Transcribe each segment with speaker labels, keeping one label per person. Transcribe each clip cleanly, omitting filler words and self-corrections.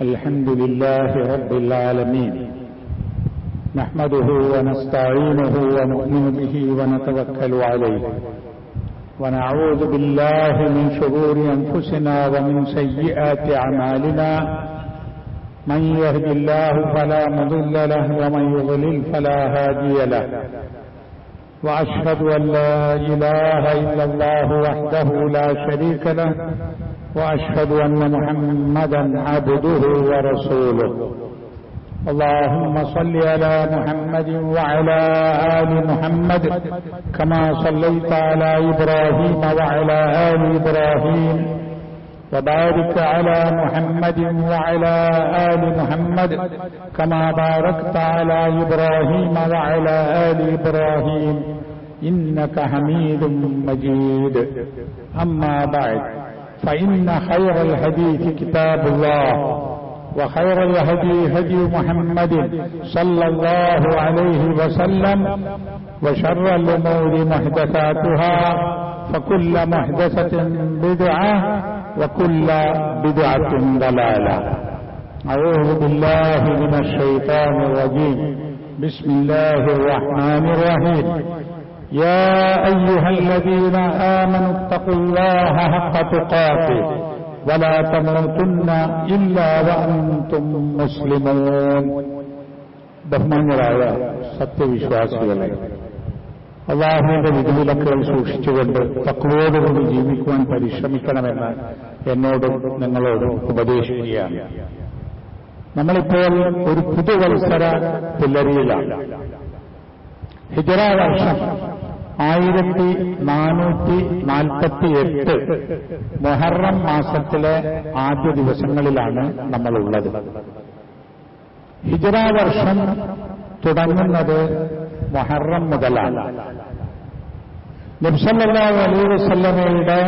Speaker 1: الحمد لله رب العالمين نحمده ونستعينه ونؤمن به ونتوكل عليه ونعوذ بالله من شرور أنفسنا ومن سيئات أعمالنا من يهد الله فلا مضل له ومن يضلل فلا هادي له وأشهد أن لا إله إلا الله وحده لا شريك له وأشهد أن محمدا عبده ورسوله اللهم صل على محمد وعلى آل محمد كما صليت على إبراهيم وعلى آل إبراهيم وبارك على محمد وعلى آل محمد كما باركت على إبراهيم وعلى آل إبراهيم إنك حميد مجيد أما بعد فإن خير الحديث كتاب الله وخير الهدي هدي محمد صلى الله عليه وسلم وشر الأمور محدثاتها فكل محدثة بدعة وكل بدعة ضلالة. أعوذ بالله من الشيطان الرجيم. بسم الله الرحمن الرحيم. يا أيها الذين آمنوا اتقوا الله حق تقاته ولا تموتن إلا وأنتم مسلمون. ബഹുമാന്യരായ സത്യവിശ്വാസികളെ, അല്ലാഹുവിന്റെ വിധിവിലക്കുകൾ സൂക്ഷിച്ചുകൊണ്ട് തഖ്വയോടുകൂടി ജീവിക്കുവാൻ പരിശ്രമിക്കണമെന്ന് എന്നോടും നിങ്ങളോടും ഉപദേശിക്കുകയാണ്. നമ്മളിപ്പോൾ ഒരു പുതുവത്സര പുലരിയിലാണ്. ഹിജ്റ വർഷം 1448 മുഹറം മാസത്തിലെ ആദ്യ ദിവസങ്ങളിലാണ് നമ്മളുള്ളത്. ഹിജ്റ വർഷം തുടങ്ങുന്നത് മുഹറം മുതലാണ്. നബി സല്ലല്ലാഹു അലൈഹി വസല്ലമയുടെ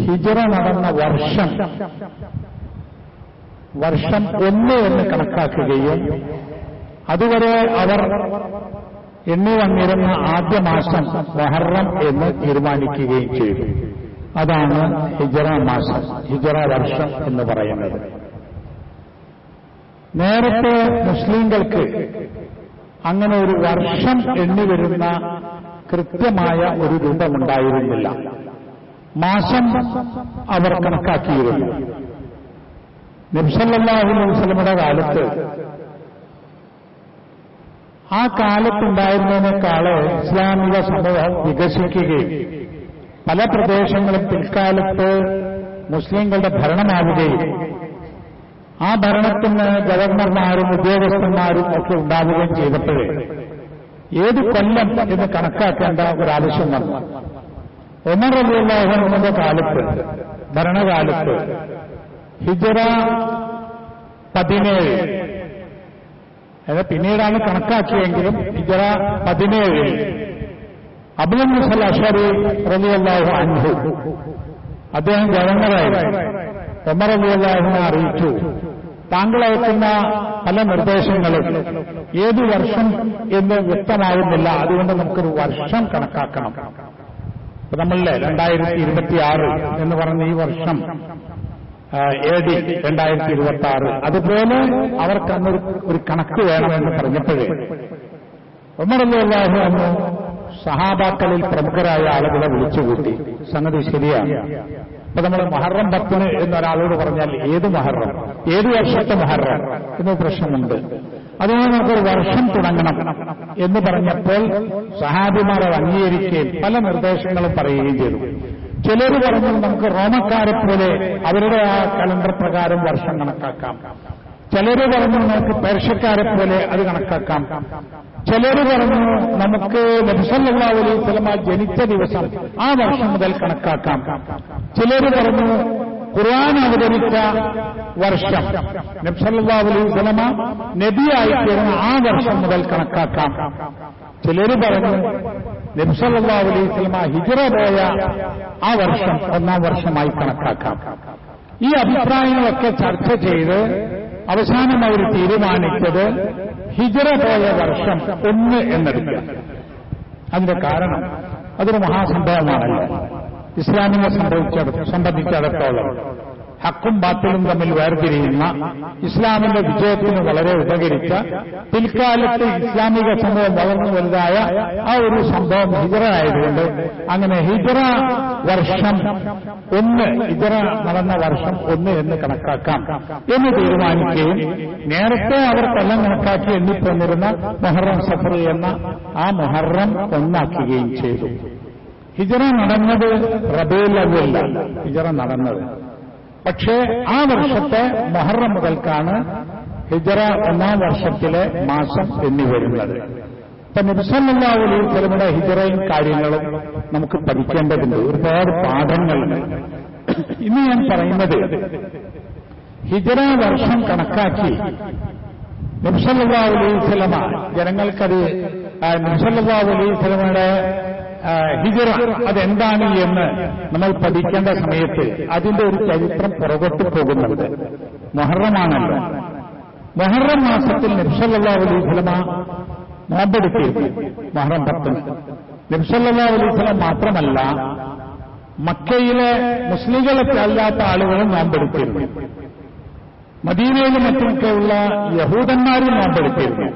Speaker 1: ഹിജ്റ നടന്ന വർഷം 1 എന്ന് കണക്കാക്കുകയും അതുവരെ അവർ എണ്ണി വന്നിരുന്ന ആദ്യ മാസം മുഹറം എന്ന് തീരുമാനിക്കുകയും ചെയ്തു. അതാണ് ഹിജ്റ മാസം, ഹിജ്റ വർഷം എന്ന് പറയുന്നത്. നേരത്തെ മുസ്ലിങ്ങൾക്ക് അങ്ങനെ ഒരു വർഷം എണ്ണി വരുന്ന കൃത്യമായ ഒരു രൂപമുണ്ടായിരുന്നില്ല. മാസം അവർ കണക്കാക്കിയിരുന്നു. നബി സല്ലല്ലാഹു അലൈഹി വസല്ലമയുടെ കാലത്ത് ആ കാലത്തുണ്ടായിരുന്നതിനേക്കാള് ഇസ്ലാമിക സമൂഹം വികസിക്കുകയും പല പ്രദേശങ്ങളും പിൽക്കാലത്ത് മുസ്ലിങ്ങളുടെ ഭരണമാവുകയും ആ ഭരണത്തിന് ഗവർണർമാരും ഉദ്യോഗസ്ഥന്മാരും ഒക്കെ ഉണ്ടാവുകയും ചെയ്തപ്പോഴേ ഏത് കൊല്ലം എന്ന് കണക്കാക്കേണ്ട ഒരാവശ്യം വന്നു. ഉമർ റളിയല്ലാഹു അൻഹുവിന്റെ കാലത്ത്, ഭരണകാലത്ത് ഹിജ്റ 17, അത് പിന്നീടാണ് കണക്കാക്കിയെങ്കിലും ഹിജ്റ 17 അബൂ മൂസ അശ്അരി റളിയല്ലാഹു അൻഹു അദ്ദേഹം ഗവർണറായി ഉമർ റളിയല്ലാഹു അൻഹു അറിയിച്ചു, താങ്കൾ അയക്കുന്ന പല നിർദ്ദേശങ്ങളും ഏതു വർഷം എന്ന് വ്യക്തമാകുന്നില്ല, അതുകൊണ്ട് നമുക്കൊരു വർഷം കണക്കാക്കണം. അപ്പൊ നമ്മളിലെ 2026 എന്ന് പറഞ്ഞ ഈ വർഷം AD 2026, അതുപോലെ അവർക്ക് അന്നൊരു കണക്ക് വേണമെന്ന് പറഞ്ഞപ്പോഴേ ഉമർ റളിയല്ലാഹു അൻഹു സഹാബാക്കളിൽ പ്രമുഖരായ ആളുകളെ വിളിച്ചുകൂട്ടി. സംഗതി ശരിയാണ്. അപ്പൊ നമ്മൾ മുഹറം 10 എന്നൊരാളോട് പറഞ്ഞാൽ ഏത് മുഹറം, ഏത് വർഷത്തെ മുഹറം എന്ന പ്രശ്നമുണ്ട്. അതുകൊണ്ട് നമുക്കൊരു വർഷം തുടങ്ങണം എന്ന് പറഞ്ഞപ്പോൾ സഹാബിമാർ അത് അംഗീകരിക്കുകയും പല നിർദ്ദേശങ്ങളും പറയുകയും ചെയ്തു. ചിലർ പറഞ്ഞു നമുക്ക് റോമക്കാരെ പോലെ അവരുടെ ആ കലണ്ടർ പ്രകാരം വർഷം കണക്കാക്കാം. ചിലർ പറഞ്ഞു നമുക്ക് പേർഷ്യക്കാരെ പോലെ അത് കണക്കാക്കാം. ചിലർ പറഞ്ഞു നമുക്ക് നബി സല്ലല്ലാഹു അലൈഹി വസല്ലമ ജനിച്ച ദിവസം ആ വർഷം മുതൽ കണക്കാക്കാം. ചിലർ പറഞ്ഞു ഖുർആൻ അവതരിച്ച വർഷം നബി സല്ലല്ലാഹു അലൈഹി വസല്ലമ നബിയായിത്തീർന്ന ആ വർഷം മുതൽ കണക്കാക്കാം. ചിലർ പറഞ്ഞു നബി സല്ലല്ലാഹു അലൈഹി വസല്ലമ ഹിജ്റ പോയ ആ വർഷം 1-ാം വർഷമായി കണക്കാക്കാം. ഈ അഭിപ്രായങ്ങളൊക്കെ ചർച്ച ചെയ്ത് അവസാനം അവർ തീരുമാനിച്ചത് ഹിജ്റ പോയ വർഷം 1 എന്നെടുക്കുക. അതിന്റെ കാരണം അതൊരു മഹാസംഭവമാണല്ലോ ഇസ്ലാമിനെ സംബന്ധിച്ചിടത്തോളം. ഹക്കും ബാത്തിലും തമ്മിൽ വേർതിരിയുന്ന ഇസ്ലാമിന്റെ വിജയത്തിന് വളരെ ഉപകരിച്ച പിൽക്കാലത്ത് ഇസ്ലാമിക സമൂഹം വളർന്നു വലുതായ ആ ഒരു സംഭവം ഹിജറ ആയതുകൊണ്ട് അങ്ങനെ ഹിജറ വർഷം 1, ഹിജറ നടന്ന വർഷം 1 എന്ന് കണക്കാക്കാം എന്ന് തീരുമാനിക്കുകയും നേരത്തെ അവർ കൊല്ലം കണക്കാക്കി എണ്ണിപ്പോന്നിരുന്ന മുഹറം സഫർ എന്ന ആ മുഹറം ഒന്നാക്കുകയും ചെയ്തു. ഹിജറ നടന്നത് റബീഉൽ അവ്വലിലാണ് ഹിജറ നടന്നത്. പക്ഷേ ആ വർഷത്തെ മുഹറം മുതൽക്കാണ് ഹിജറ 1-ാം വർഷത്തിലെ മാസം എന്നീ വരുന്നത്. ഇപ്പൊ നബി സല്ലല്ലാഹു അലൈഹി വസല്ലമയുടെ ഹിജറയും കാര്യങ്ങളും നമുക്ക് പഠിക്കേണ്ടതുണ്ട്. ഒരുപാട് പാഠങ്ങളുണ്ട്. ഇന്ന് ഞാൻ പറയുന്നത് ഹിജറ വർഷം കണക്കാക്കി നബി സല്ലല്ലാഹു അലൈഹി വസല്ലമ ജനങ്ങൾക്കത് നബി സല്ലല്ലാഹു അലൈഹി വസല്ലമയുടെ ഹിജറ അതെന്താണ് എന്ന് നമ്മൾ പഠിക്കേണ്ട സമയത്ത് അതിന്റെ ഒരു ചരിത്രം പുറകോട്ട് പോകുന്നുണ്ട്. മുഹറമാണല്ലോ. മുഹറം മാസത്തിൽ നബി സല്ലല്ലാഹു അലൈഹി വസല്ലമ നോമ്പെടുത്തിരുന്നു. മുഹറം 10 നബി സല്ലല്ലാഹു അലൈഹി വസല്ലം മാത്രമല്ല മക്കയിലെ മുസ്ലിങ്ങളൊക്കെ അല്ലാത്ത ആളുകളും നോമ്പെടുത്തിരുന്നു. മദീനയിലും മറ്റുമൊക്കെയുള്ള യഹൂദന്മാരും നോമ്പെടുത്തിരുന്നു.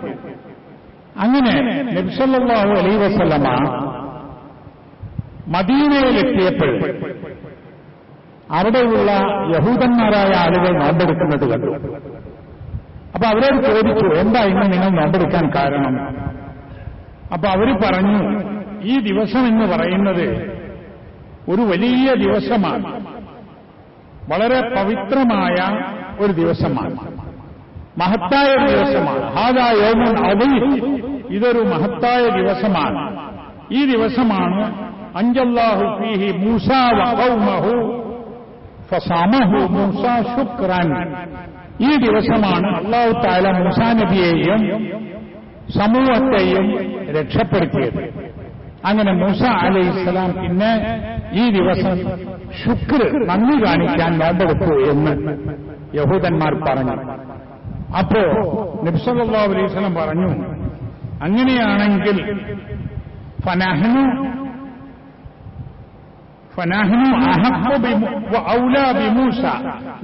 Speaker 1: അങ്ങനെ നബി സല്ലല്ലാഹു അലൈഹി വസല്ലമ മദീനയിലെത്തിയപ്പോൾ അവിടെയുള്ള യഹൂദന്മാരായ ആളുകൾ നോമ്പെടുക്കുന്നത് കണ്ടു. അപ്പൊ അവരോട് ചോദിച്ചു, എന്താ ഇന്ന് നിങ്ങൾ നോമ്പെടുക്കാൻ കാരണം? അപ്പൊ അവർ പറഞ്ഞു, ഈ ദിവസം എന്ന് പറയുന്നത് ഒരു വലിയ ദിവസമാണ്, വളരെ പവിത്രമായ ഒരു ദിവസമാണ്, മഹത്തായ ഒരു ദിവസമാണ്. ഹാദാ യൗമുൻ അദീം, ഇതൊരു മഹത്തായ ദിവസമാണ്. ഈ ദിവസമാണ് അൻജല്ലാഹു ഫീഹി മൂസാ വഖൗമഹു ഫസാമഹു മൂസാ ശുക്രൻ. ഈ ദിവസമാണ് അല്ലാഹു തആല മൂസാ നബിയെയും സമൂഹത്തെയും രക്ഷപ്പെടുത്തിയത്. അങ്ങനെ മൂസ അലൈഹിസ്സലാം പിന്നെ ഈ ദിവസം ശുക്ർ നന്ദി കാണിക്കാൻ നോമ്പെടുത്തു എന്ന് യഹൂദന്മാർ പറഞ്ഞു. അപ്പോ നബി സല്ലല്ലാഹു അലൈഹി വസല്ലം പറഞ്ഞു, അങ്ങനെയാണെങ്കിൽ ഫനഹ്നു അഹഖ്ഖു വഔലാ ബിമൂസ,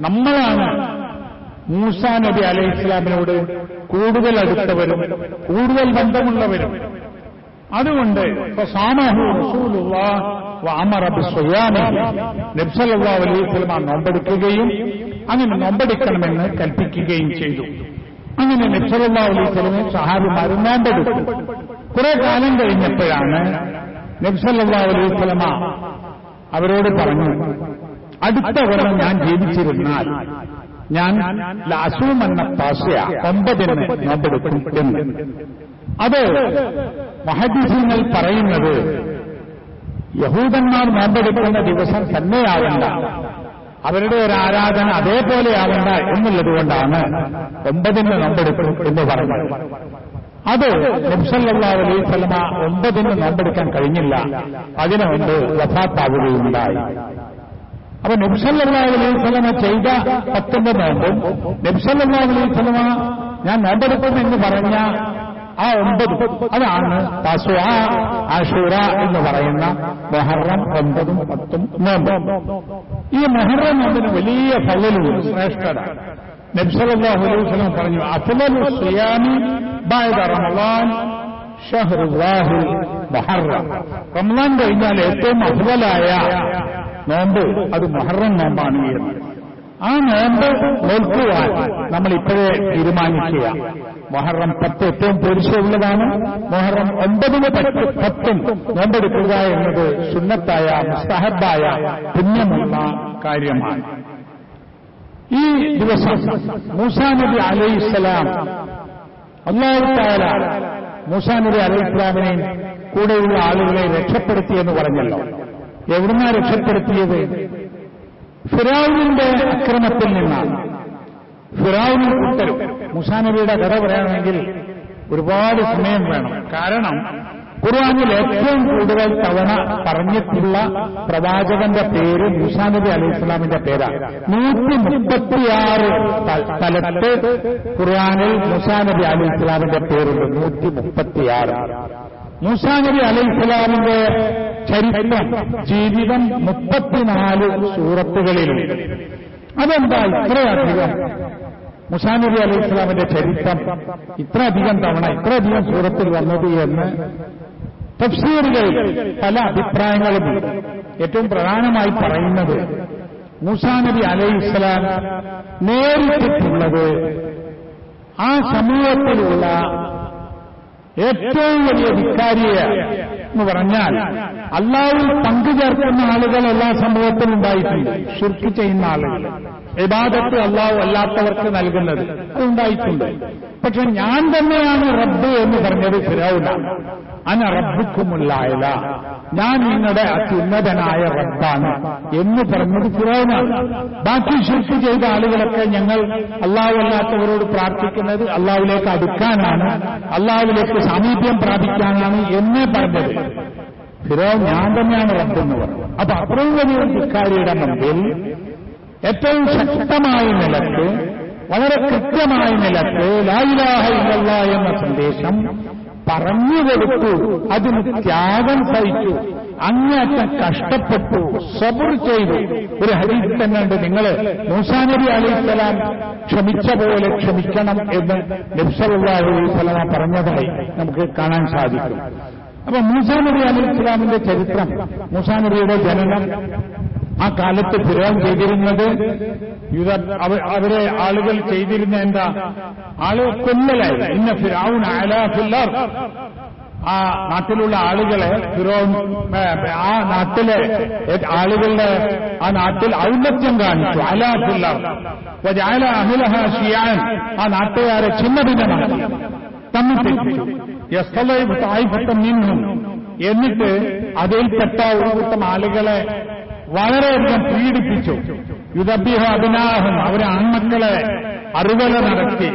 Speaker 1: നമ്മളാണ് മൂസാ നബി അലൈഹിസ്സലാമിനോട് കൂടുതൽ അടുത്തവരും കൂടുതൽ ബന്ധമുള്ളവരും. അതുകൊണ്ട് ഫസാമഹു റസൂലുള്ളാഹി വഅമറ ബിസ്സിയാമിഹി, നബി സല്ലല്ലാഹു അലൈഹി വസല്ലം നോമ്പെടുക്കുകയും അങ്ങനെ നോമ്പെടുക്കണമെന്ന് കൽപ്പിക്കുകയും ചെയ്തു. അങ്ങനെ നബി സല്ലല്ലാഹു അലൈഹി വസല്ലം സഹാബിമാരും നോമ്പെടുത്തു. കുറെ കാലം കഴിഞ്ഞപ്പോഴാണ് നബി സല്ലല്ലാഹു അലൈഹി വസല്ലം അവരോട് പറഞ്ഞു, അടുത്ത കൊല്ലം ഞാൻ ജീവിച്ചിരുന്നാൽ ഞാൻ ലഅസൂമന്ന താസിയ 9 നോമ്പെടുക്കും എന്ന്. അത് മുഹദ്ദിസീങ്ങൾ പറയുന്നത് യഹൂദന്മാർ നോമ്പെടുക്കുന്ന ദിവസം തന്നെയാവണ്ട, അവരുടെ ഒരു ആരാധന അതേപോലെയാവണ്ട എന്നുള്ളതുകൊണ്ടാണ് 9 നോമ്പെടുക്കും എന്ന് പറഞ്ഞത്. അത് നബി സല്ലല്ലാഹു അലൈഹി വസല്ലമ 9 നോമ്പെടുക്കാൻ കഴിഞ്ഞില്ല, അതിനു മുമ്പ് വഫാത്താവുകയുണ്ടായി. അപ്പൊ നബി സല്ലല്ലാഹു അലൈഹി വസല്ലമ ചെയ്ത 10 നോമ്പും നബി സല്ലല്ലാഹു അലൈഹി വസല്ലമ ഞാൻ നോമ്പെടുക്കും എന്ന് പറഞ്ഞ ആ 9 അതാണ് തസ്വാ ആശൂറ എന്ന് പറയുന്ന മുഹറം 9ഉം 10ഉം നോമ്പ്. ഈ മുഹറം നോമ്പിന് വലിയ ഫളലും ശ്രേഷ്ഠത. നബി സല്ലല്ലാഹു അലൈഹി വസല്ലം പറഞ്ഞു, അഫ്ളലു സിയാമി ബഅദ റമളാൻ ഷഹ്റുല്ലാഹിൽ മുഹറം. റമളാൻ കഴിഞ്ഞാൽ ഏറ്റവും അഫ്ളലായ നോമ്പ് അത് മുഹറം നോമ്പാണ് എന്ന്. ആ നോമ്പ് നോൽക്കുവാൻ നമ്മൾ ഇപ്പോഴേ തീരുമാനിക്കുക. മുഹറം 10 ഏറ്റവും പരിശുദ്ധമുള്ളതാണ്. മുഹറം 9-ന് 10-ഉം നോമ്പെടുക്കുക എന്നത് സുന്നത്തായ മുസ്തഹബായ പുണ്യമുള്ള കാര്യമാണ്. ഈ ദിവസം മൂസാ നബി അലൈഹിസ്സലാം അല്ലാഹു തആല മൂസാ നബി അലൈഹിസ്സലാമിനെയും കൂടെയുള്ള ആളുകളെ രക്ഷപ്പെടുത്തിയെന്ന് പറഞ്ഞല്ലോ. എവിടുന്നാ രക്ഷപ്പെടുത്തിയത്? ഫിറഔനിന്റെ അക്രമത്തിൽ നിന്നാണ്. ഫിറഔനും കൂട്ടരും. മൂസാ നബിയുടെ കഥ പറയണമെങ്കിൽ ഒരുപാട് സമയം വേണം. കാരണം ഖുർആനിൽ ഏറ്റവും കൂടുതൽ തവണ പറഞ്ഞിട്ടുള്ള പ്രവാചകന്റെ പേര് മൂസാ നബി അലൈഹിസ്സലാമിന്റെ പേരാണ്. 136 സ്ഥലത്ത് ഖുർആനിൽ മൂസാ നബി അലൈഹിസ്സലാമിന്റെ പേരുണ്ട്. 136. മൂസാ നബി അലൈഹിസ്സലാമിന്റെ ചരിത്രം, ജീവിതം 34 സൂറത്തുകളിലുണ്ട്. അതെന്താ ഇത്രയധികം മൂസാ നബി അലൈഹി ഇസ്ലാമിന്റെ ചരിത്രം ഇത്രയധികം തവണ ഇത്രയധികം സൂറത്തിൽ വന്നത് എന്ന് തഫ്സീറുകൾ പല അഭിപ്രായങ്ങളുമുണ്ട്. ഏറ്റവും പ്രധാനമായി പറയുന്നത് മൂസാ നബി അലൈഹി ഇസ്ലാം നേരിട്ടിട്ടുള്ളത് ആ സമൂഹത്തിലുള്ള ഏറ്റവും വലിയ ധിക്കാരിയെ എന്ന് പറഞ്ഞാൽ അല്ലാഹുവിൽ പങ്കുചേർക്കുന്ന ആളുകൾ എല്ലാ സമൂഹത്തിലും ഉണ്ടായിട്ടുണ്ട്. ശിർക്ക് ചെയ്യുന്ന ആളുകൾ, ഇബാദത്ത് അല്ലാഹു അല്ലാത്തവർക്ക് നൽകുന്നത് അതുണ്ടായിട്ടുണ്ട്. പക്ഷെ ഞാൻ തന്നെയാണ് റബ്ബ് എന്ന് പറഞ്ഞത് ഫിറഔനാണ്. അന റബ്ബുക്കുമുല്ലായില, ഞാൻ നിങ്ങളുടെ അത്യുന്നതനായ റബ്ബാണ് എന്ന് പറഞ്ഞത് ഫിറഔനാണ്. ബാക്കി ശിർക്ക് ചെയ്ത ആളുകളൊക്കെ ഞങ്ങൾ അല്ലാഹു അല്ലാത്തവരോട് പ്രാർത്ഥിക്കുന്നത് അല്ലാഹുവിലേക്ക് അടുക്കാനാണ്, അല്ലാഹുവിലേക്ക് സാമീപ്യം പ്രാപിക്കാനാണ് എന്നേ പറഞ്ഞത്. ഫിറഔൻ ഞാൻ തന്നെയാണ് റബ്ബെന്ന് പറഞ്ഞു. അപ്പൊ അത്രയും വലിയ ധിക്കാരിയുടെ മുമ്പിൽ ഏറ്റവും ശക്തമായ നിലക്ക്, വളരെ കൃത്യമായ നിലക്ക് ലാ ഇലാഹ ഇല്ലല്ലാഹ് എന്ന സന്ദേശം പറഞ്ഞുകൊടുത്തു. അതിന് ത്യാഗം സഹിച്ചു, അങ്ങേയറ്റം കഷ്ടപ്പെട്ടു, സബ്ർ ചെയ്തു. ഒരു ഹദീസ് തന്നെ ഉണ്ട്, നിങ്ങൾ മൂസാ നബി അലൈഹിസ്സലാം ക്ഷമിച്ച പോലെ ക്ഷമിക്കണം എന്ന് നബി സല്ലല്ലാഹു അലൈഹി വസല്ലം പറഞ്ഞതായി നമുക്ക് കാണാൻ സാധിക്കും. അപ്പൊ മൂസാ നബി അലൈഹിസ്സലാമിന്റെ ചരിത്രം, മൂസാ നബിയുടെ ജനനം, ആ കാലത്ത് ഫിറഔൻ ചെയ്തിരുന്നത് അവരെ ആളുകൾ ചെയ്തിരുന്ന എന്താ, ആളുകൾ കൊല്ലലായിരുന്നു. ഇന്ന ഫിറഔന അലാ ഫിൽ അർദ്, ആ നാട്ടിലുള്ള ആളുകളെ ഫിറഔൻ ആ നാട്ടിലെ ആളുകളുടെ ആ നാട്ടിൽ ഔന്നത്യം കാണിച്ചു. അലാ ഫിൽ അർദ് വജഅല അഹ്ലഹാ ശിയഅൻ, ആ നാട്ടുകാരെ ഛിന്നഭിന്നമാക്കി, തമ്മിൽ തെറ്റിച്ചു. യസ്തളൈബു തായിഫത്തൻ മിൻഹും, എന്നിട്ട് അതിൽപ്പെട്ട ഒരു കൂട്ടം ആളുകളെ വളരെയധികം പീഡിപ്പിച്ചു. യുദബ്ബിഹു അബ്നാഅഹും, അവരെ ആൺമക്കളെ അറുവല നടത്തി.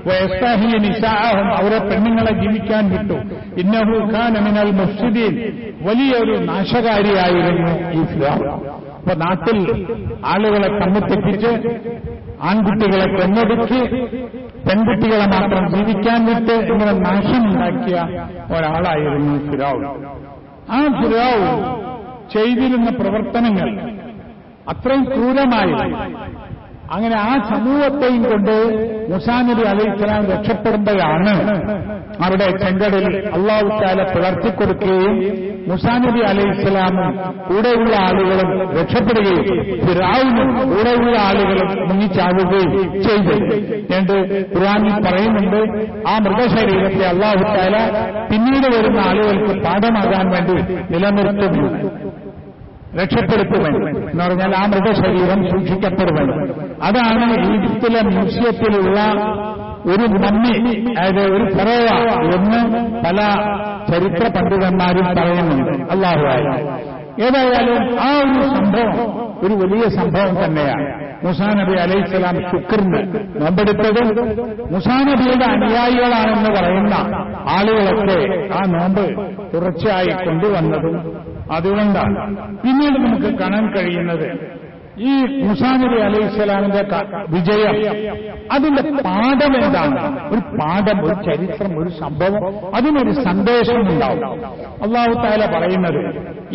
Speaker 1: വയസ്തഹ്യി നിസാഅഹും, അവരെ പെണ്ണുങ്ങളെ ജീവിക്കാൻ വിട്ടു. ഇന്നഹു കാന മിനൽ മുഫ്സിദീൻ, വലിയൊരു നാശകാരിയായിരുന്നു ഈ ഫിറഔൻ. അപ്പൊ നാട്ടിൽ ആളുകളെ തമ്മിൽ തെറ്റിച്ച് ആൺകുട്ടികളെ കൊന്നൊടുക്കി പെൺകുട്ടികളെ മാത്രം ജീവിക്കാൻ വിട്ട് ഇങ്ങനെ നാശമുണ്ടാക്കിയ ഒരാളായിരുന്നു ഫിറഔൻ. ആ ഫിറഔൻ ചെയ്തിരുന്ന പ്രവർത്തനങ്ങൾ അത്രയും ക്രൂരമായിരുന്നു. അങ്ങനെ ആ സമൂഹത്തെയും കൊണ്ട് മൂസാ നബി അലൈഹിസ്സലാം രക്ഷപ്പെടുമ്പോഴാണ് അവിടെ ചെങ്കടലിൽ അല്ലാഹു തആല പിളർത്തിക്കൊടുക്കുകയും മൂസാ നബി അലൈഹിസ്സലാമും കൂടെയുള്ള ആളുകളും രക്ഷപ്പെടുകയും ഫിറഔനും കൂടെയുള്ള ആളുകളും മുങ്ങിച്ചാവുകയും ചെയ്തു എന്ന് ഖുർആനിൽ പറയുന്നുണ്ട്. ആ മൃതശരീരത്തെ അല്ലാഹു തആല പിന്നീട് വരുന്ന ആളുകൾക്ക് പാഠമാകാൻ വേണ്ടി നിലനിർത്തുമെന്ന്, രക്ഷപ്പെടുത്തുമെന്ന് എന്ന് പറഞ്ഞാൽ ആ മൃതശരീരം സൂക്ഷിക്കപ്പെടുമെന്ന്. അതാണ് ഈജിപ്തിലെ മ്യൂസിയത്തിലുള്ള ഒരു മമ്മി, അതായത് ഒരു ഫറോവ എന്ന് പല ചരിത്ര പണ്ഡിതന്മാരും പറയുന്നുണ്ട്. അല്ലാഹുവായ ഏതായാലും ആ ഒരു സംഭവം ഒരു വലിയ സംഭവം തന്നെയാണ്. മൂസാ നബി അലൈഹിസ്സലാം ശുക്രിന് നോമ്പെടുത്തതും മൂസാ നബിയുടെ അനുയായികളാണെന്ന് പറയുന്ന ആളുകളൊക്കെ ആ നോമ്പ് തുടർച്ചയായി കൊണ്ടുവന്നതും അതുകൊണ്ടാണ്. പിന്നീട് നമുക്ക് കാണാൻ കഴിയുന്നത് ഈ മൂസാ നബി അലൈഹിസ്സലാമിന്റെ വിജയം, അതിന്റെ പാഠം എന്താണ്? ഒരു പാഠം, ഒരു ചരിത്രം, ഒരു സംഭവം, അതിനൊരു സന്ദേശം ഉണ്ടാവും. അല്ലാഹു തആല പറയുന്നത്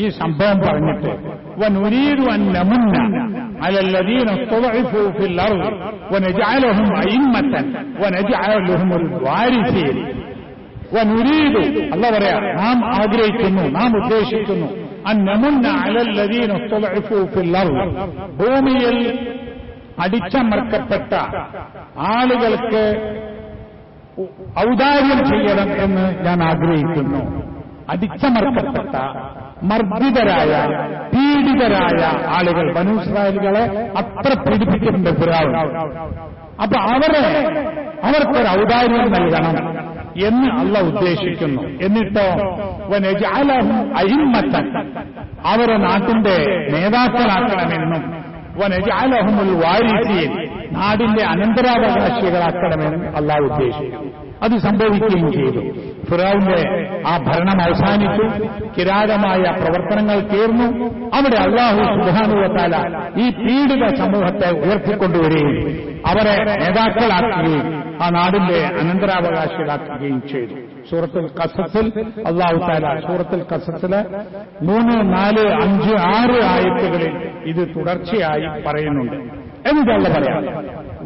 Speaker 1: ഈ സംഭവം പറഞ്ഞിട്ട് വനുരീദു അൻ നമുന്ന അലല്ലദീന ഇസ്തദഅഫൂ ഫിൽ അർദ് വനജഅലഹും അഇമ്മത്തൻ വനജഅലഹുൽ വാരിസീൻ. വനുരീദു, അല്ലാഹു പറയാ, നാം ആഗ്രഹിക്കുന്നു, നാം ഉദ്ദേശിക്കുന്നു അൻ നമുന്ന അലല്ലദീന ഇസ്തദഅഫൂ ഫിൽ അർദ്, ഭൂമിയിൽ അടിച്ചമർത്തപ്പെട്ട ആളുകൾക്ക് ഔദാര്യം ചെയ്യണം എന്ന് ഞാൻ ആഗ്രഹിക്കുന്നു. അടിച്ചമർത്തപ്പെട്ട, മർദ്ദിതരായ, പീഡിതരായ ആളുകൾ, ബനൂ ഇസ്രായേലുകളെ അത്ര പീഡിപ്പിച്ചിട്ടുണ്ട് ഫിറഔൻ. അപ്പൊ അവർക്കൊരു ഔദാര്യം നൽകണം എന്ന് അല്ലാഹു ഉദ്ദേശിക്കുന്നു. എന്നിട്ടോ വനജഅലഹും അഇമ്മത്തൻ, അവരെ നാട്ടിന്റെ നേതാക്കളാക്കണമെന്നും വനജഅലഹുൽ വാരിസീൻ, നാടിന്റെ അനന്തരാവകാശികളാക്കണമെന്നും അല്ലാഹു ഉദ്ദേശിക്കുന്നു. അത് സംഭവിക്കുകയും ചെയ്തു. ഫിറഔന്റെ ആ ഭരണം അവസാനിച്ചു, കിരാതമായ പ്രവർത്തനങ്ങൾ തീർന്നു. അവിടെ അല്ലാഹു സുബ്ഹാനഹു വ തആല ഈ പീഡിത സമൂഹത്തെ ഉയർത്തിക്കൊണ്ടുവരികയും അവരെ നേതാക്കളാക്കുകയും ആ നാടിന്റെ അനന്തരാവകാശികളാക്കുകയും ചെയ്തു. സൂറത്തുൽ ഖസസിൽ അല്ലാഹു തആല സൂറത്തുൽ ഖസസിലെ 3, 4, 5, 6 ആയത്തുകളിൽ ഇത് തുടർച്ചയായി പറയുന്നുണ്ട്. എന്നിട്ടല്ല പറയാം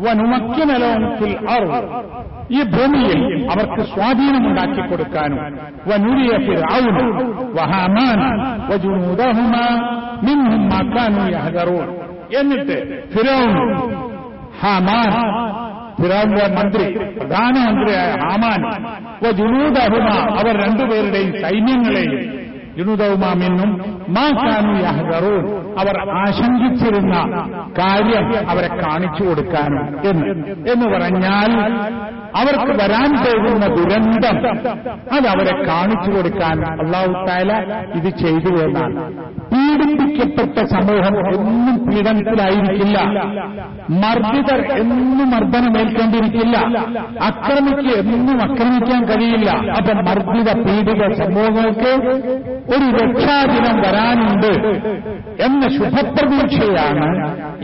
Speaker 1: വനുമക്കിനലവും ഫിൽ അർദ്, ഈ ഭൂമിയിൽ അവർക്ക് സ്വാധീനമുണ്ടാക്കി കൊടുക്കാനും വനുരിയ ഫിർഔന വഹാമാന വജുനൂദഹുമാ മിൻഹും മാ കാനൂ യഹ്ദറൂൻ, എന്നിട്ട് ഫിർഔൻ, ഹാമാൻ, ഫിർഔന്റെ മന്ത്രി, പ്രധാനമന്ത്രിയായ ഹാമാൻ, വജുനൂദഹുമ, അവർ രണ്ടുപേരുടെയും സൈന്യങ്ങളെയും, ജുനൂദഹുമാ മിൻഹും മാ കാനൂ യഹ്ദറൂൻ, അവർ ആശങ്കിച്ചിരുന്ന കാര്യം അവരെ കാണിച്ചു കൊടുക്കാനും എന്ന് പറഞ്ഞാൽ അവർക്ക് വരാൻ പോകുന്ന ദുരന്തം അതവരെ കാണിച്ചു കൊടുക്കാൻ അല്ലാഹു തആല ഇത് ചെയ്തു എന്നാണ്. പീഡിപ്പിക്കപ്പെട്ട സമൂഹം എന്നും പീഡനത്തിലായിരിക്കില്ല, മർദ്ദിതർ എന്നും മർദ്ദനമേൽക്കേണ്ടിയിരിക്കില്ല, അക്രമിക്ക് എന്നും ആക്രമിക്കാൻ കഴിയില്ല. അപ്പൊ മർദ്ദിത പീഡിത സമൂഹങ്ങൾക്ക് ഒരു രക്ഷാദിനം വരാനുണ്ട് എന്ന ശുഭപ്രതീക്ഷയാണ്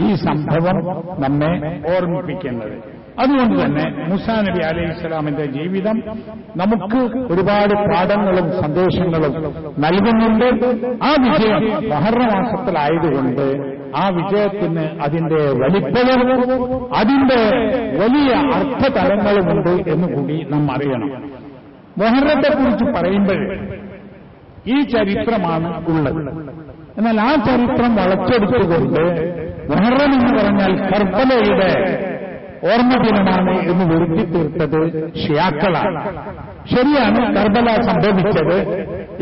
Speaker 1: ഈ സംഭവം നമ്മെ ഓർമ്മിപ്പിക്കുന്നത്. അതുകൊണ്ട് തന്നെ മൂസാ നബി അലൈഹിസ്സലാമിന്റെ ജീവിതം നമുക്ക് ഒരുപാട് പാഠങ്ങളും സന്ദേശങ്ങളും നൽകുന്നുണ്ട്. ആ വിജയം മുഹറം മാസത്തിലായതുകൊണ്ട് ആ വിജയത്തിന് അതിന്റെ വലിപ്പവും അതിന്റെ വലിയ അർത്ഥതലങ്ങളുമുണ്ട് എന്നുകൂടി നാം അറിയണം. മുഹറത്തെക്കുറിച്ച് പറയുമ്പോൾ ഈ ചരിത്രമാണ് ഉള്ളത്. എന്നാൽ ആ ചരിത്രം വളച്ചെടുത്തുകൊണ്ട് മുഹറം എന്ന് പറഞ്ഞാൽ കർബലയുടെ ഓർമ്മ ദിനമാണ് എന്ന് വരുത്തി തീർത്തത് ഷിയാക്കളാണ്. ശരിയാണ്, കർബല സംഭവിച്ചത്,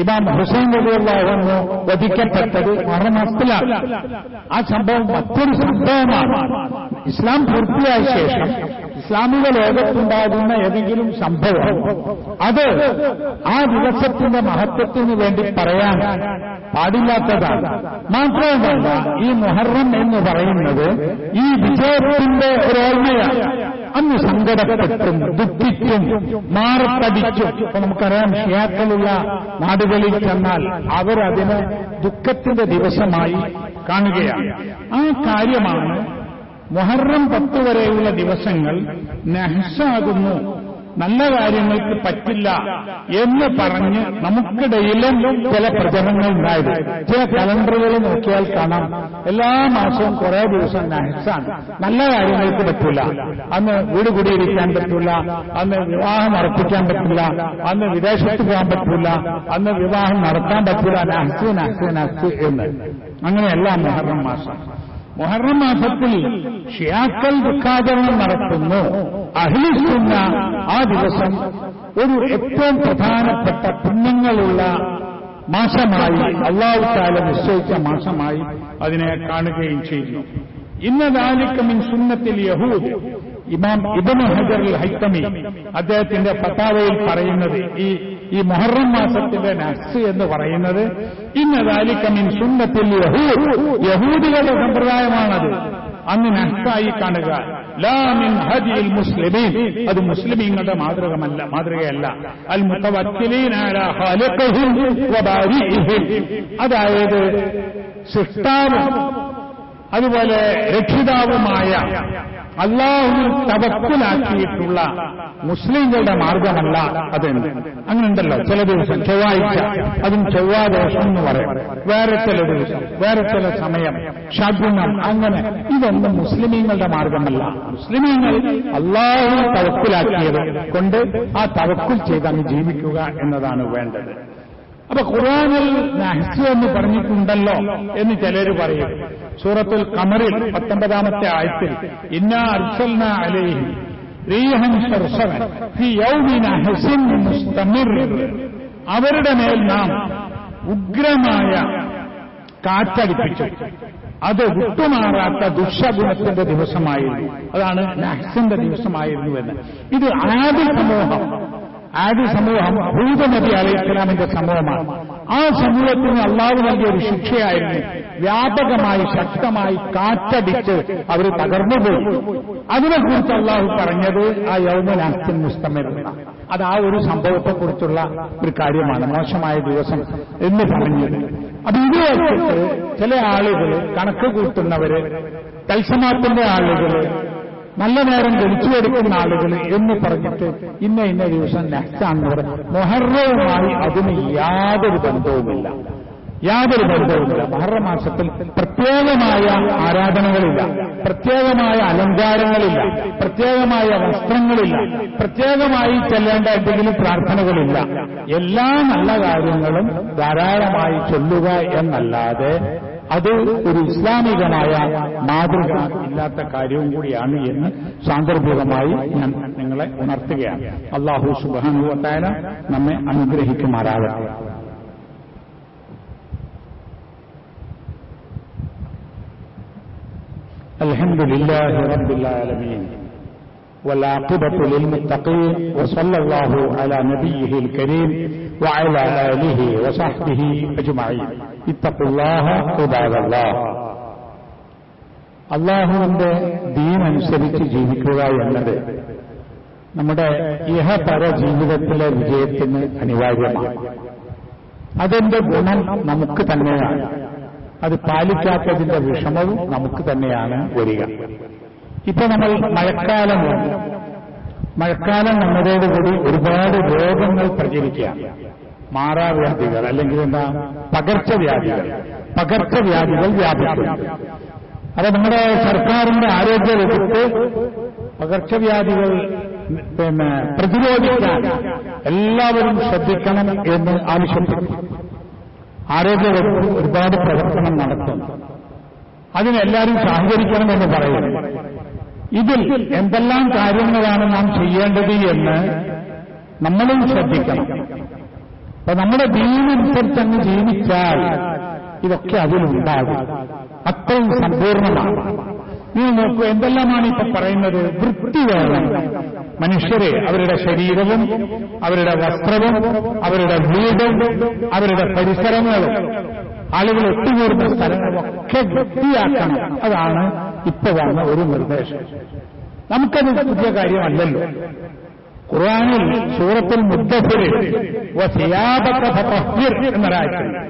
Speaker 1: ഇമാം ഹുസൈൻ റളിയല്ലാഹു അൻഹു വധിക്കപ്പെട്ടത് മുഹറം മാസത്തിലാണ്. ആ സംഭവം മറ്റൊരു സംഭവമാണ്. ഇസ്ലാം പൂർത്തിയായ ശേഷം ഇസ്ലാമിക ലോകത്തുണ്ടാകുന്ന ഏതെങ്കിലും സംഭവം അത് ആ ദിവസത്തിന്റെ മഹത്വത്തിന് വേണ്ടി പറയാൻ പാടില്ലാത്തതാണ്. മാത്രവുമല്ല, ഈ മുഹറം എന്ന് പറയുന്നത് ഈ വിജയത്തിന്റെ ഒരു ഓർമ്മയാണ്. അന്ന് സങ്കടപ്പെട്ടും ദുഃഖിച്ചും മാറത്തടിച്ചും, ഇപ്പൊ നമുക്കറിയാം ഷിയാക്കളുള്ള നാടുകളിൽ ചെന്നാൽ അവരതിനെ ദുഃഖത്തിന്റെ ദിവസമായി കാണുകയാണ്. ആ കാര്യമാണ് മുഹറം 10 വരെയുള്ള ദിവസങ്ങൾ നഹ്സാകുന്നു, നല്ല കാര്യങ്ങൾക്ക് പറ്റില്ല എന്ന് പറഞ്ഞ് നമുക്കിടയിലും ചില പ്രചരണങ്ങൾ ഉണ്ടായത്. ചില കലണ്ടറുകൾ നോക്കിയാൽ കാണാം, എല്ലാ മാസവും കുറെ ദിവസം നഹ്സാണ്, നല്ല കാര്യങ്ങൾക്ക് പറ്റില്ല, അന്ന് വീട് കൂടിയിരിക്കാൻ പറ്റില്ല, അന്ന് വിവാഹം നടത്തിക്കാൻ പറ്റില്ല, അന്ന് വിദേശത്ത് പോകാൻ പറ്റില്ല, അന്ന് വിവാഹം നടത്താൻ പറ്റില്ല, നഹ്സ് നഹ്സ് നഹ്സ് എന്ന്. അങ്ങനെയല്ല മുഹറം മാസം. മുഹറം മാസത്തിൽ ഷിയാക്കൾ ദുഃഖാചരണം നടത്തുന്നു. അഹ്ലു സുന്ന ആ ദിവസം ഒരു ഏറ്റവും പ്രധാനപ്പെട്ട പുണ്യങ്ങളുള്ള മാസമായി അല്ലാഹു തആല നിശ്ചയിച്ച മാസമായി അതിനെ കാണുകയും ചെയ്യുന്നു. ഇന്ന ദാലിക മിൻ സുന്നത്തിൽ യഹൂദ്, ഇമാം ഇബ്നു ഹജർ അൽ ഹൈതമി അദ്ദേഹത്തിന്റെ ഫതാവയിൽ പറയുന്നത് ഈ മുഹറം മാസത്തിന്റെ നഹ്സ് എന്ന് പറയുന്നത് ഇന്ന ദാലിക മിൻ സുന്നത്തിൽ യഹൂദ്, യഹൂദികളുടെ സമ്പ്രദായമാണത്. അന്ന് നഹ്സായി കാണുക. ലാ മിൻ ഹദിയിൽ മുസ്ലിമീൻ, അത് മുസ്ലിമീങ്ങളുടെ മാതൃകയല്ല. അൽ മുതവക്കിലീന അലാ ഖാലിഖിഹിം വബാരിഇഹിം, അതായത് സൃഷ്ടാവും അതുപോലെ രക്ഷിതാവുമായ അല്ലാഹുവിൽ തവക്കുലാക്കിയിട്ടുള്ള മുസ്ലിങ്ങളുടെ മാർഗമല്ല അതെന്ന്. അങ്ങനെയുണ്ടല്ലോ ചില ദിവസം ചൊവ്വാഴ്ച, അതും ചൊവ്വാദോഷം എന്ന് പറയും, വേറെ ചില ദിവസം, വേറെ ചില സമയം, ശകുനം, അങ്ങനെ ഇതൊന്നും മുസ്ലിമീങ്ങളുടെ മാർഗമല്ല. മുസ്ലിമീങ്ങൾ അല്ലാഹുവിൽ തവക്കുലാക്കിയത് കൊണ്ട് ആ തവക്കുൽ ചെയ്ത് അങ്ങ് ജീവിക്കുക എന്നതാണ് വേണ്ടത്. അപ്പൊ ഖുർആനിൽ നഹ്സ് എന്ന് പറഞ്ഞിട്ടുണ്ടല്ലോ എന്ന് ചിലർ പറയും. സൂറത്തുൽ ഖമറിൽ 19-ാമത്തെ ആയത്തിൽ ഇന്നാ അർസൽനാ അലൈഹിം റീഹൻ സർസറൻ ഫീ യൗമിൻ നഹ്സിൻ മുസ്തമിർ, അവരുടെ മേൽ നാം ഉഗ്രമായ കാറ്റടിപ്പിച്ചു, അത് വിട്ടുമാറാത്ത ദുഷ്ടഗുണത്തിന്റെ ദിവസമായിരുന്നു. അതാണ് നഹ്സിന്റെ ദിവസമായിരുന്നു എന്ന്. ഇത് ആദി സമൂഹം ഹൂദ് നബി അലൈഹിസ്സലാമിന്റെ സമൂഹമാണ്. ആ സമൂഹത്തിന് അള്ളാഹു നൽകിയൊരു ശിക്ഷയായിരുന്നു. വ്യാപകമായി ശക്തമായി കാറ്റടിച്ച് അവർ തകർന്നുപോയി. അതിനെക്കുറിച്ച് അള്ളാഹു പറഞ്ഞത് ആ യൗമുൽ നഹ്സിൻ മുസ്തമിർ, അത് ആ ഒരു സംഭവത്തെക്കുറിച്ചുള്ള ഒരു കാര്യമാണ്, മോശമായ ദിവസം എന്ന് പറഞ്ഞത്. അപ്പൊ ഇത് വെച്ചിട്ട് ചില ആളുകൾ, കണക്ക് കൂട്ടുന്നവര്, തൽസമാത്തിന്റെ ആളുകൾ, നല്ല നേരം വിളിച്ചു കൊടുക്കുന്ന ആളുകൾ എന്ന് പറഞ്ഞിട്ട് ഇന്ന ദിവസം നഹ്സാണെന്ന് പറയും. മുഹറവുമായി അതിന് യാതൊരു ബന്ധവുമില്ല. യാതൊരു ബന്ധവുമില്ല. മുഹറം മാസത്തിൽ പ്രത്യേകമായ ആരാധനകളില്ല, പ്രത്യേകമായ അലങ്കാരങ്ങളില്ല, പ്രത്യേകമായ വസ്ത്രങ്ങളില്ല, പ്രത്യേകമായി ചെല്ലേണ്ട എന്തെങ്കിലും പ്രാർത്ഥനകളില്ല. എല്ലാ നല്ല കാര്യങ്ങളും ധാരാളമായി ചൊല്ലുക എന്നല്ലാതെ അത് ഒരു ഇസ്ലാമികമായ മാതൃക ഇല്ലാത്ത കാര്യവും കൂടിയാണ് എന്ന് സാന്ദർഭികമായി ഞാൻ നിങ്ങളെ ഉണർത്തുകയാണ്. അല്ലാഹു സുബ്ഹാനഹു വ തആല നമ്മെ അനുഗ്രഹിക്കുമാറാകട്ടെ. അൽഹംദുലില്ലാഹി റബ്ബിൽ ആലമീൻ والعاقبة للمتقين وصلى الله على نبيه الكريم وعلى آله وصحبه أجمعين اتقوا الله عباد الله. അള്ളാഹുവിന്റെ ദീനനുസരിച്ച് ജീവിക്കുക എന്നത് നമ്മുടെ ഇഹപര ജീവിതത്തിലെ വിജയത്തിന് അനിവാര്യമാണ്. അതിന്റെ ഗുണം നമുക്ക് തന്നെയാണ്, അത് പാലിക്കാത്തതിന്റെ വിഷമവും നമുക്ക് തന്നെയാണ് വരിക. ഇപ്പൊ നമ്മൾ മഴക്കാലം വന്നതോടുകൂടി ഒരുപാട് രോഗങ്ങൾ പ്രചരിക്കുകയാണ്. മാറാവ്യാധികൾ അല്ലെങ്കിൽ എന്താ പകർച്ചവ്യാധികൾ വ്യാപിക്കുന്നു. അത് നമ്മുടെ സർക്കാരിന്റെ ആരോഗ്യ വകുപ്പ് പകർച്ചവ്യാധികൾ പ്രതിരോധിക്കാൻ എല്ലാവരും ശ്രദ്ധിക്കണം എന്ന് ആവശ്യപ്പെട്ടു. ആരോഗ്യ വകുപ്പ് ഒരുപാട് പ്രവർത്തനം നടത്തുന്നു. അതിനെല്ലാവരും സഹകരിക്കണമെന്ന് പറയുന്നു. ഇതിൽ എന്തെല്ലാം കാര്യങ്ങളാണ് നാം ചെയ്യേണ്ടത് എന്ന് നമ്മളും ശ്രദ്ധിക്കണം. അപ്പൊ നമ്മുടെ ദീനനുസരിച്ച് അങ്ങ് ജീവിച്ചാൽ ഇതൊക്കെ അതിലുണ്ടാകും. അത്രയും സമ്പൂർണ്ണമാണ്. നിങ്ങൾ നോക്കൂ, എന്തെല്ലാമാണ് ഇപ്പൊ പറയുന്നത്? വൃത്തി വേണം. മനുഷ്യരെ അവരുടെ ശരീരവും അവരുടെ വസ്ത്രവും അവരുടെ വീടും അവരുടെ പരിസരങ്ങളും ആളുകൾ ഒത്തുകൂടുന്ന സ്ഥലങ്ങളൊക്കെ വൃത്തിയാക്കണം. അതാണ് ഇപ്പൊ വന്ന ഒരു നിർദ്ദേശം. നമുക്കത് പുതിയ കാര്യമല്ലല്ലോ. ഖുർആനിൽ സൂറത്തുൽ മുദ്ദസ്സിറിൽ വസിയാബക ഫതഹിർ എന്നൊരായത്തുണ്ട്.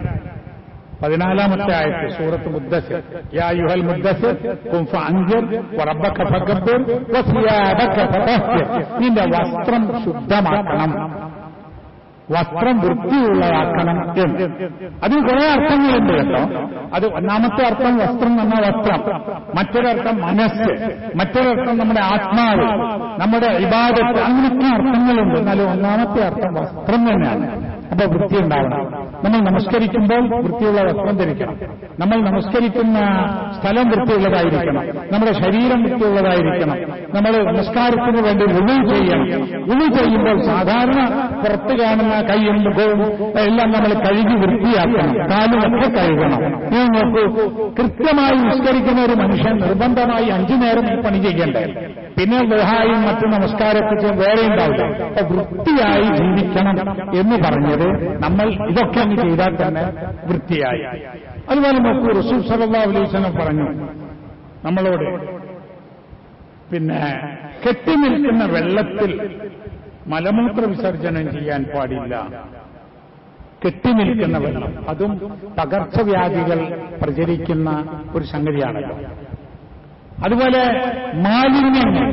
Speaker 1: 14-ാമത്തെ ആയത്ത് സൂറത്ത് മുദ്ദസ്സിർ. യാ അയ്യുഹൽ മുദ്ദസ്സിർ ഖും ഫഅൻസിർ വറബ്ബക ഫകബ്ബിർ വസിയാബക ഫതഹിർ. നിന്റെ വസ്ത്രം ശുദ്ധമാക്കണം, വസ്ത്രം വൃത്തിയുള്ളതാക്കണം എന്ന്. അതിന് കുറെ അർത്ഥങ്ങളുണ്ട് കേട്ടോ. അത് ഒന്നാമത്തെ അർത്ഥം വസ്ത്രം എന്ന വസ്ത്രം, മറ്റൊരർത്ഥം മനസ്സ്, മറ്റൊരർത്ഥം നമ്മുടെ ആത്മാവ്, നമ്മുടെ ഇബാദത്ത്, അങ്ങനെയൊക്കെ അർത്ഥങ്ങളുണ്ട്. എന്നാലും ഒന്നാമത്തെ അർത്ഥം വസ്ത്രം തന്നെയാണ്. അപ്പൊ വൃത്തി ഉണ്ടാവണം. നമ്മൾ നമസ്കരിക്കുമ്പോൾ വൃത്തിയുള്ള വസ്ത്രം ധരിക്കണം. നമ്മൾ നമസ്കരിക്കുന്ന സ്ഥലം വൃത്തിയുള്ളതായിരിക്കണം. നമ്മുടെ ശരീരം വൃത്തിയുള്ളതായിരിക്കണം. നമ്മൾ നമസ്കാരത്തിന് വേണ്ടി വുളു ചെയ്യണം. വുളു ചെയ്യുമ്പോൾ സാധാരണ പുറത്ത് കാണുന്ന കൈയും മുഖവും എല്ലാം നമ്മൾ കഴുകി വൃത്തിയാക്കണം. കാലുമൊക്കെ കഴുകണം. നിങ്ങൾ നോക്കൂ, കൃത്യമായി നിസ്കരിക്കുന്ന ഒരു മനുഷ്യൻ നിർബന്ധമായി 5 നേരം ഈ പണി ചെയ്യണ്ടേ? പിന്നെ ദുഹായും മറ്റു നമസ്കാരത്തിൽ വേറെ ഉണ്ടാവില്ല. അപ്പൊ വൃത്തിയായി ജീവിക്കണം എന്ന് പറഞ്ഞത് നമ്മൾ ഇതൊക്കെ അങ്ങ് ചെയ്താൽ തന്നെ വൃത്തിയായി. അതുപോലെ നോക്കൂ, റസൂൽ സല്ലല്ലാഹു അലൈഹി വസല്ലം പറഞ്ഞു നമ്മളോട്, കെട്ടി നിൽക്കുന്ന വെള്ളത്തിൽ മലമൂത്ര വിസർജനം ചെയ്യാൻ പാടില്ല. കെട്ടി നിൽക്കുന്ന വെള്ളം, അതും പകർച്ചവ്യാധികൾ പ്രചരിക്കുന്ന ഒരു സംഗതിയാണല്ലോ. അതുപോലെ മാലിന്യങ്ങൾ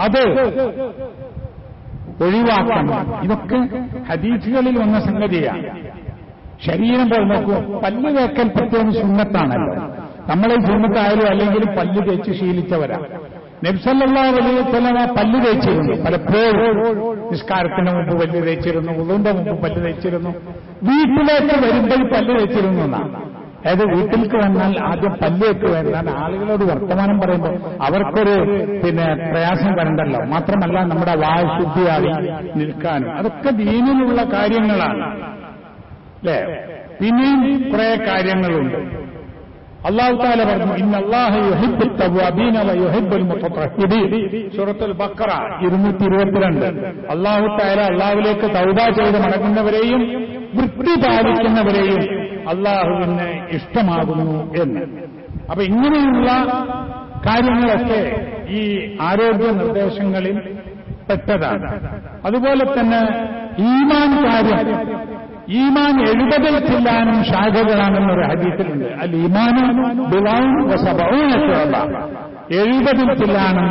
Speaker 1: അത് ഒഴിവാക്കണം. ഇതൊക്കെ ഹദീസുകളിൽ വന്ന സംഗതിയാണ്. ശരീരം പോലെ നോക്കൂ, പല്ല് തേക്കൽ പ്രത്യേകം സുന്നത്താണല്ലോ. നമ്മളെ സുന്നത്തായാലും അല്ലെങ്കിലും പല്ല് തേച്ച് ശീലിച്ചവരാ. നബി സല്ലല്ലാഹു അലൈഹി വസല്ലം പല്ല് തേച്ചിരുന്നു. പലപ്പോഴും നിസ്കാരത്തിന് മുമ്പ് പല്ല് തേച്ചിരുന്നു, ഉളുവിന്റെ മുമ്പ് പല്ല് തേച്ചിരുന്നു, വീട്ടിലേക്ക് വരുമ്പോൾ പല്ല് തേച്ചിരുന്നു എന്നാണ്. അതായത് വീട്ടിലേക്ക് വന്നാൽ ആദ്യം പല്ലേക്ക് വരുന്നാൽ ആളുകളോട് വർത്തമാനം പറയുമ്പോൾ അവർക്കൊരു പ്രയാസം വരണ്ടല്ലോ. മാത്രമല്ല നമ്മുടെ വായുശുദ്ധിയായി നിൽക്കാനും അതൊക്കെ ദീനിലുള്ള കാര്യങ്ങളാണ് അല്ലേ. പിന്നെയും കുറെ കാര്യങ്ങളുണ്ട്. അല്ലാഹു തആല പറഞ്ഞു, ഇന്നല്ലാഹ യുഹിബ്ബുൽ തവ്വാബീന വയുഹിബ്ബുൽ മുതതഹ്ഹിരീൻ. സൂറത്തുൽ ബഖറ 222. അല്ലാഹു തആല അല്ലാഹുവിലേക്ക് തൗബ ചെയ്ത് മടങ്ങുന്നവരെയും വൃത്തി പാലിക്കുന്നവരെയും അല്ലാഹുവിന് ഇഷ്ടമാകുന്നു എന്ന്. അപ്പൊ ഇങ്ങനെയുള്ള കാര്യങ്ങളൊക്കെ ഈ ആരോഗ്യ നിർദ്ദേശങ്ങളിൽ പെട്ടതാണ്. അതുപോലെ തന്നെ ഈമാൻ കാര്യം, ഈമാൻ 70 ചെല്ലാനും ശാഖകളാണെന്നൊരു ഹദീസിലുണ്ട്. അൽ ഈമാനു ബിളൗൻ വസബഊന ശുഅബ. 70 ചെല്ലാനും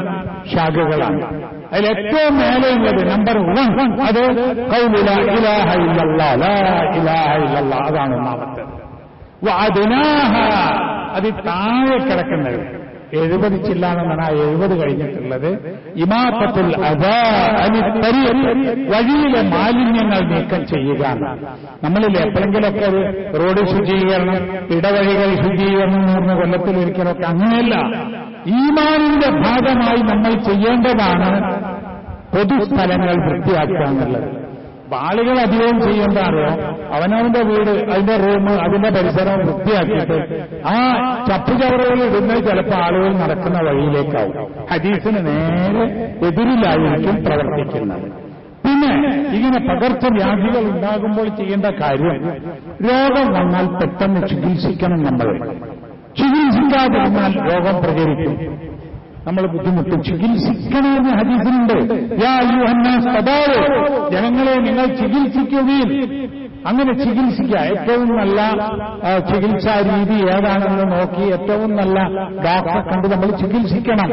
Speaker 1: ശാഖകളാണ്. അതിൽ ഏറ്റവും മേലെയുള്ളത് നമ്പർ 1 അത് ഖൗലു ലാ ഇലാഹ ഇല്ലല്ലാഹ്, ലാ ഇലാഹ ഇല്ലല്ലാഹ്, അതാണ് ഒന്നാമത്തെ. വഅദ്നാഹ, അത് താഴെ കിടക്കുന്നത് 70 ചില്ലാണെന്നാണ് ആ 70 കഴിഞ്ഞിട്ടുള്ളത്. ഇമാത്തത്തുൽ അദാ അനി തരീഖ്, വഴിയിലെ മാലിന്യങ്ങൾ നീക്കം ചെയ്യുക. നമ്മളിൽ എപ്പോഴെങ്കിലൊക്കെ ഒരു റോഡ് ശുചീകരണം, ഇടവഴികൾ ശുചീകരണം 100 കൊല്ലത്തിലൊരിക്കലൊക്കെ, അങ്ങനെയല്ല. ഈമാനിന്റെ ഭാഗമായി നമ്മൾ ചെയ്യേണ്ടതാണ് പൊതുസ്ഥലങ്ങൾ വൃത്തിയാക്കുക എന്നുള്ളത്. അപ്പൊ ആളുകൾ അധികവും ചെയ്യേണ്ടതാണോ അവനവന്റെ വീട്, അതിന്റെ റൂം, അതിന്റെ പരിസരം വൃത്തിയാക്കിയിട്ട് ആ ചപ്പുചവറുകൾ ഇടുന്നത് ചിലപ്പോൾ ആളുകൾ നടക്കുന്ന വഴിയിലേക്കാവും. ഹദീസിന് നേരെ എതിരിലായിരിക്കും പ്രവർത്തിക്കുന്നത്. പിന്നെ ഇങ്ങനെ പകർച്ചവ്യാധികൾ ഉണ്ടാകുമ്പോൾ ചെയ്യേണ്ട കാര്യം, രോഗം വന്നാൽ പെട്ടെന്ന് ചികിത്സിക്കണം. നമ്മൾ ചികിത്സിക്കാതിരുന്നാൽ രോഗം പ്രചരിക്കും, നമ്മൾ ബുദ്ധിമുട്ടും. ചികിത്സിക്കണമെന്ന് ഹദീസിലുണ്ട്. യാ അയ്യുഹന്നാസ് തദാവൂ, ജനങ്ങളെ നിങ്ങൾ ചികിത്സിക്കുകയും. അങ്ങനെ ചികിത്സിക്കുക. ഏറ്റവും നല്ല ചികിത്സാ രീതി ഏതാണെന്ന് നോക്കി ഏറ്റവും നല്ല ഡോക്ടറെ കണ്ട് നമ്മൾ ചികിത്സിക്കണം.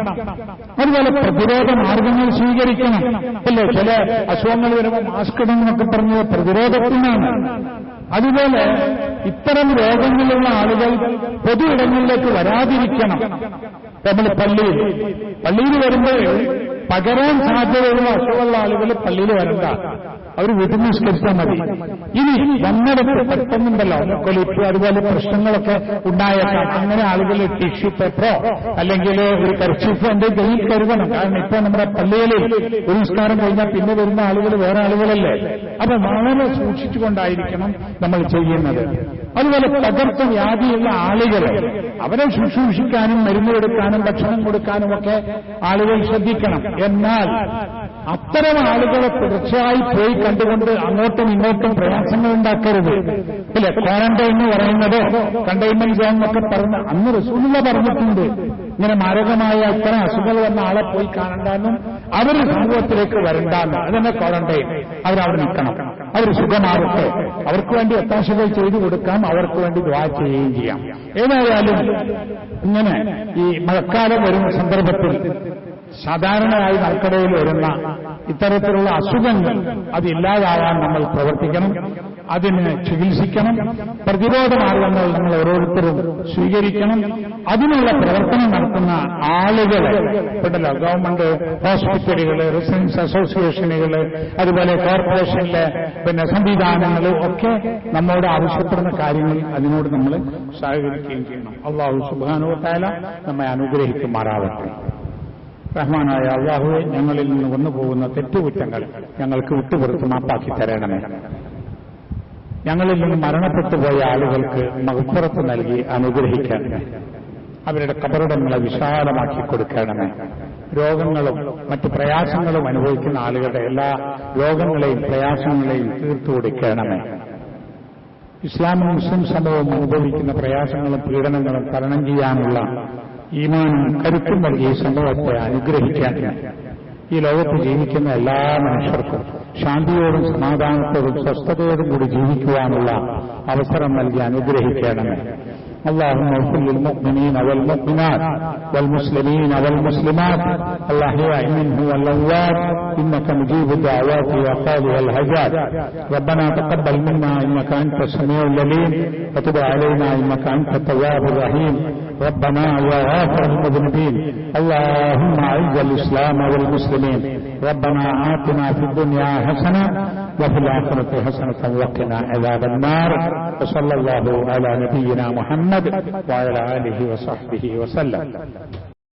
Speaker 1: അതുപോലെ പ്രതിരോധ മാർഗങ്ങൾ സ്വീകരിക്കണം. അല്ലേ, ചില അസുഖങ്ങൾ വരുമ്പോൾ മാസ്ക് ഇടണമെന്നൊക്കെ പറഞ്ഞത് പ്രതിരോധത്തിനാണ്. അതുപോലെ ഇത്തരം രോഗങ്ങളുള്ള ആളുകൾ പൊതു ഇടങ്ങളിലേക്ക് വരാതിരിക്കണം. നമ്മൾ പള്ളിയിൽ വരുമ്പോൾ പകരാൻ സാധ്യതയുള്ള അസുഖമുള്ള ആളുകൾ പള്ളിയിൽ വരണ്ട, അവർ വീട്ടിൽ നിസ്കരിച്ചാൽ മതി. ഇനി വന്നിടത്ത് പെട്ടെന്നുണ്ടല്ലോ കൊലിപ്പ്, അതുപോലെ പ്രശ്നങ്ങളൊക്കെ ഉണ്ടായേക്കാം. അങ്ങനെ ആളുകൾ ടിഷ്യൂ പേപ്പറോ അല്ലെങ്കിൽ ഒരു കർച്ചീഫോ എന്തെങ്കിലും കയ്യിൽ കരുതണം. കാരണം ഇപ്പൊ നമ്മുടെ പള്ളികളിൽ ഒരു നിസ്കാരം കഴിഞ്ഞാൽ പിന്നെ വരുന്ന ആളുകൾ വേറെ ആളുകളല്ലേ. അപ്പൊ വളരെ സൂക്ഷിച്ചുകൊണ്ടായിരിക്കണം നമ്മൾ ചെയ്യുന്നത്. അതുപോലെ പകർച്ചവ്യാധിയുള്ള ആളുകൾ, അവരെ ശുശ്രൂഷിക്കാനും മരുന്ന് കൊടുക്കാനും ഭക്ഷണം കൊടുക്കാനും ഒക്കെ ആളുകൾ ശ്രദ്ധിക്കണം. എന്നാൽ അത്തരം ആളുകളെ തുടർച്ചയായി പോയി കണ്ടുകൊണ്ട് അങ്ങോട്ടും ഇങ്ങോട്ടും പ്രയാസങ്ങൾ ഉണ്ടാക്കരുത്. ഇല്ല, ക്വാറന്റൈൻ എന്ന് പറയുന്നതോ കണ്ടെയ്ൻമെന്റ് സോൺ എന്നൊക്കെ പറഞ്ഞ് അന്ന് റസൂലുള്ള പറഞ്ഞിട്ടുണ്ട്. ഇങ്ങനെ മാരകമായ ഇത്തരം അസുഖങ്ങൾ വന്ന ആളെ പോയി കാണണ്ടെന്നും അവർ സമൂഹത്തിലേക്ക് വരണ്ടെന്ന്. അതന്നെ ക്വാറന്റൈൻ. അവരവിടെ നിൽക്കണം, അവർ സുഖമാകട്ടെ, അവർക്ക് വേണ്ടി ഒത്താശകൾ ചെയ്തു കൊടുക്കാം, അവർക്ക് വേണ്ടി ദുആ ചെയ്യുകയും ചെയ്യാം. ഏതായാലും ഇങ്ങനെ ഈ മഴക്കാലം വരുന്ന സന്ദർഭത്തിൽ സാധാരണയായി നമുക്കിടയിൽ വരുന്ന ഇത്തരത്തിലുള്ള അസുഖങ്ങൾ അതില്ലാതാവാൻ നമ്മൾ പ്രവർത്തിക്കണം, അതിന് ചികിത്സിക്കണം. പ്രതിരോധ മാർഗങ്ങൾ നമ്മൾ ഓരോരുത്തരും സ്വീകരിക്കണം. അതിനുള്ള പ്രവർത്തനം നടത്തുന്ന ആളുകളെ ഇപ്പോഴല്ലോ ഗവൺമെന്റ് ഹോസ്പിറ്റലുകൾ, റെസിഡൻസ് അസോസിയേഷനുകൾ, അതുപോലെ കോർപ്പറേഷനിലെ സംവിധാനങ്ങൾ ഒക്കെ നമ്മോട് ആവശ്യപ്പെടുന്ന കാര്യങ്ങൾ അതിനോട് നമ്മൾ സഹകരിക്കുകയും ചെയ്യണം. അല്ലാഹു സുബ്ഹാനഹു വ തആല നമ്മെ അനുഗ്രഹിക്കുമാറാവട്ടെ. റഹ്മാനായ അല്ലാഹുവേ, ഞങ്ങളിൽ നിന്ന് വന്നുപോകുന്ന തെറ്റുകുറ്റങ്ങൾ ഞങ്ങൾക്ക് വിട്ടുപുറത്ത് മാപ്പാക്കി തരണമേ. ഞങ്ങളിൽ നിന്ന് മരണപ്പെട്ടുപോയ ആളുകൾക്ക് മഗ്ഫിറത്ത് നൽകി അനുഗ്രഹിക്കണമേ. അവരുടെ ഖബറിടങ്ങളെ വിശാലമാക്കി കൊടുക്കണമേ. രോഗങ്ങളും മറ്റു പ്രയാസങ്ങളും അനുഭവിക്കുന്ന ആളുകളുടെ എല്ലാ രോഗങ്ങളെയും പ്രയാസങ്ങളെയും തീർത്തു കൊടുക്കണമേ. ഇസ്ലാമും മുസ്ലിം സമൂഹവും അനുഭവിക്കുന്ന പ്രയാസങ്ങളും പീഡനങ്ങളും തരണം ചെയ്യാനുള്ള ഈമാനും കരുത്തും നൽകി ഈ സമൂഹത്തെ അനുഗ്രഹിക്കണമേ. ഈ ലോകത്ത് ജീവിക്കുന്ന എല്ലാ മനുഷ്യർക്കും ശാന്തിയോടും സമാധാനത്തോടും സ്വസ്ഥതയോടും കൂടി ജീവിക്കുവാനുള്ള അവസരം നൽകി അനുഗ്രഹിക്കണമേ. اللهم اغفر للمؤمنين والمؤمنات والمسلمين والمسلمات الأحياء منهم والأموات إنك مجيب الدعوات وقاضي الحاجات. ربنا تقبل منا إنك أنت السميع العليم وتب علينا إنك أنت التواب الرحيم. ربنا يا غافر المذنبين اللهم أعز الإسلام والمسلمين. ربنا آتنا في الدنيا حسنة وفي الآخرة حسنة وقنا عذاب النار. وصلى الله على نبينا محمد وعلى آله وصحبه وسلم.